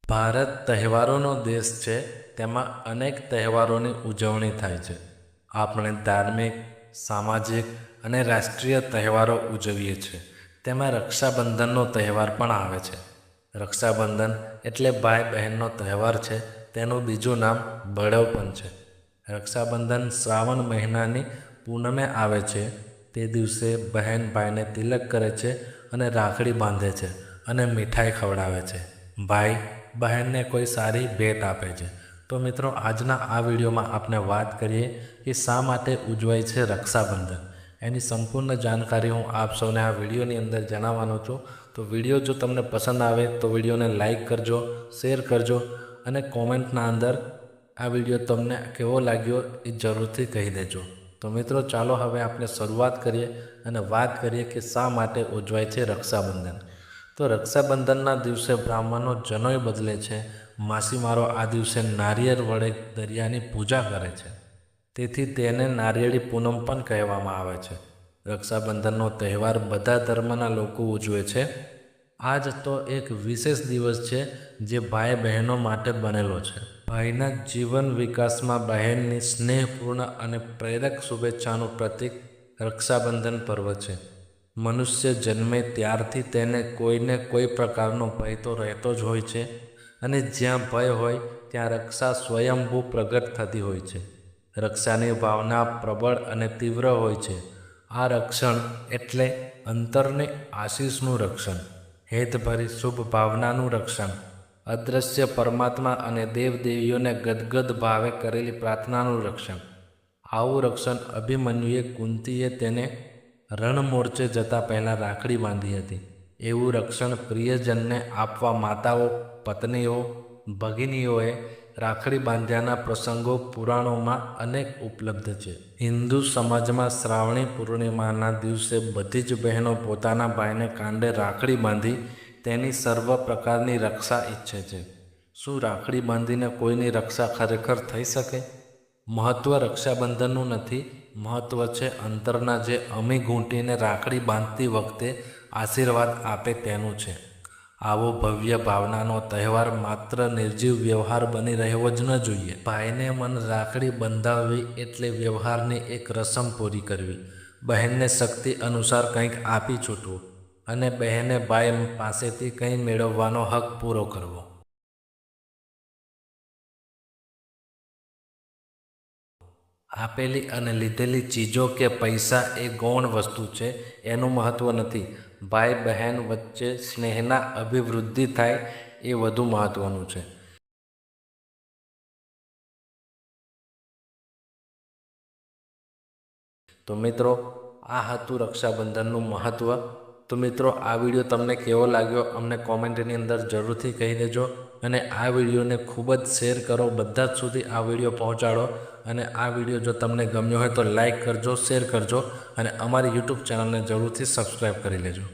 ભારત તહેવારોનો દેશ છે। તેમાં અનેક તહેવારોની ઉજવણી થાય છે। આપણે ધાર્મિક, સામાજિક અને રાષ્ટ્રીય તહેવારો ઉજવીએ છીએ। તેમાં રક્ષાબંધનનો તહેવાર પણ આવે છે। રક્ષાબંધન એટલે ભાઈ બહેનનો તહેવાર છે। તેનું બીજું નામ બળવ પણ છે। રક્ષાબંધન શ્રાવણ મહિનાની પૂનમે આવે છે। તે દિવસે બહેન ભાઈને તિલક કરે છે અને રાખડી બાંધે છે અને મીઠાઈ ખવડાવે છે। ભાઈ બહેનને કોઈ સારી ભેટ આપે છે। તો મિત્રો, આજના આ વિડીયોમાં આપણે વાત કરીએ કે શા માટે ઉજવાય છે રક્ષાબંધન। એની સંપૂર્ણ જાણકારી હું આપ સૌને આ વિડીયોની અંદર જણાવવાનો છું। તો વિડીયો જો તમને પસંદ આવે તો વિડીયોને લાઈક કરજો, શેર કરજો અને કોમેન્ટના અંદર આ વિડીયો તમને કેવો લાગ્યો એ જરૂરથી કહી દેજો। તો મિત્રો, ચાલો હવે આપણે શરૂઆત કરીએ અને વાત કરીએ કે શા માટે ઉજવાય છે રક્ષાબંધન। તો રક્ષાબંધનના દિવસે બ્રાહ્મણો જનોઈ બદલે છે। માછીમારો આ દિવસે નારિયેળ વડે દરિયાની પૂજા કરે છે। તેથી તેને નારિયેળી પૂનમ પણ કહેવામાં આવે છે। રક્ષાબંધનનો તહેવાર બધા ધર્મના લોકો ઉજવે છે। આજ તો એક વિશેષ દિવસ છે જે ભાઈ બહેનો માટે બનેલો છે। ભાઈના જીવન વિકાસમાં બહેનની સ્નેહપૂર્ણ અને પ્રેરક શુભેચ્છાનું પ્રતીક રક્ષાબંધન પર્વ છે। મનુષ્ય જન્મે ત્યારથી તેને કોઈને કોઈ પ્રકારનો ભય તો રહેતો જ હોય છે અને જ્યાં ભય હોય ત્યાં રક્ષા સ્વયંભૂ પ્રગટ થતી હોય છે। રક્ષાની ભાવના પ્રબળ અને તીવ્ર હોય છે। આ રક્ષણ એટલે અંતરની આશીષનું રક્ષણ, હેતભરી શુભ ભાવનાનું રક્ષણ, અદૃશ્ય પરમાત્મા અને દેવદેવીઓને ગદગદ ભાવે કરેલી પ્રાર્થનાનું રક્ષણ। આવું રક્ષણ અભિમન્યુએ કુંતીએ તેને રણમોરચે જતા પહેલાં રાખડી બાંધી હતી। એવું રક્ષણ પ્રિયજનને આપવા માતાઓ, પત્નીઓ, ભગિનીઓએ રાખડી બાંધ્યાના પ્રસંગો પુરાણોમાં અનેક ઉપલબ્ધ છે। હિન્દુ સમાજમાં શ્રાવણી પૂર્ણિમાના દિવસે બધી જ બહેનો પોતાના ભાઈને કાંડે રાખડી બાંધી તેની સર્વ પ્રકારની રક્ષા ઈચ્છે છે। શું રાખડી બાંધીને કોઈની રક્ષા ખરેખર થઈ શકે? મહત્ત્વ રક્ષાબંધનનું નથી, મહત્ત્વ છે અંતરના જે અમી ઘૂંટીને રાખડી બાંધતી વખતે આશીર્વાદ આપે તેનું છે। આવો ભવ્ય ભાવનાનો તહેવાર માત્ર નિર્જીવ વ્યવહાર બની રહેવો જ ન જોઈએ। ભાઈને મન રાખડી બંધાવવી એટલે વ્યવહારની એક રસમ પૂરી કરવી, બહેનને શક્તિ અનુસાર કંઈક આપી છૂટવું અને બહેને ભાઈ પાસેથી કંઈ મેળવવાનો હક પૂરો કરવો। આપેલી અને લીધેલી ચીજો કે પૈસા એ ગૌણ વસ્તુ છે, એનું મહત્ત્વ નથી। ભાઈ બહેન વચ્ચે સ્નેહના અભિવૃદ્ધિ થાય એ વધુ મહત્ત્વનું છે। તો મિત્રો, આ હતું રક્ષાબંધનનું મહત્ત્વ। તો મિત્રો, આ વિડીયો તમને કેવો લાગ્યો અમને કોમેન્ટની અંદર જરૂરથી કહી દેજો અને આ વિડીયોને ખૂબ જ શેર કરો, બધા જ સુધી આ વિડીયો પહોંચાડો અને આ વિડીયો જો તમને ગમ્યો હોય તો લાઈક કરજો, શેર કરજો અને અમારી યુટ્યુબ ચેનલને જરૂરથી સબસ્ક્રાઈબ કરી લેજો।